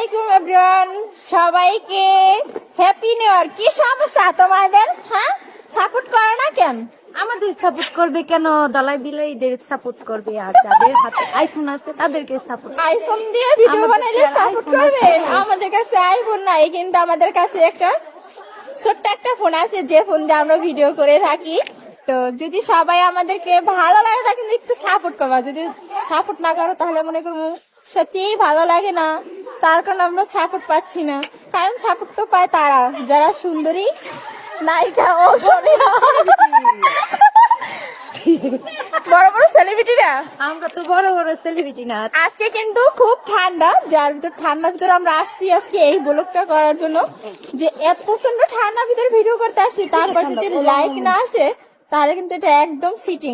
আলাইকুম এভরিওয়ান, সবাইকে happy new year. কি সমস্যা তোমাদের? হ্যাঁ, সাপোর্ট করে না কেন? আমাদের সাপোর্ট করবে কেন? দলাই বিলাইদের সাপোর্ট করবে, আর যাদের হাতে আইফোন আছে তাদেরকে সাপোর্ট। আইফোন দিয়ে ভিডিও আমাদের বানাইলে কাছে সাপোর্ট iPhone করবে? আছে। আমাদের কাছে আইফোন নাই, কিন্তু আমাদের কাছে একটা ছোট্ট একটা ফোন আছে, যে ফোন দিয়ে আমরা ভিডিও করে থাকি। তো যদি সবাই আমাদেরকে ভালো লাগে তা কিন্তু একটু সাপোর্ট করবা। যদি সাপোর্ট না করো তাহলে মনে করবো সত্যিই ভালো লাগে না, তার কারণে আমরা সাপোর্ট পাচ্ছি না। কারণ সাপোর্ট তো পায় তারা যারা সুন্দরী নায়িকা ও বড় বড় সেলিব্রিটিরা। আমরা তো বড় বড় সেলিব্রিটি না। আজকে কিন্তু খুব ঠান্ডা, যার ভিতর ঠান্ডার ভিতরে আমরা আসছি আজকে এই ব্লগটা করার জন্য, যে এত প্রচন্ড ঠান্ডার ভিতরে ভিডিও করতে আসছি, তারপর যদি লাইক না আসে তাহলে কিন্তু এটা একদম সিটিং।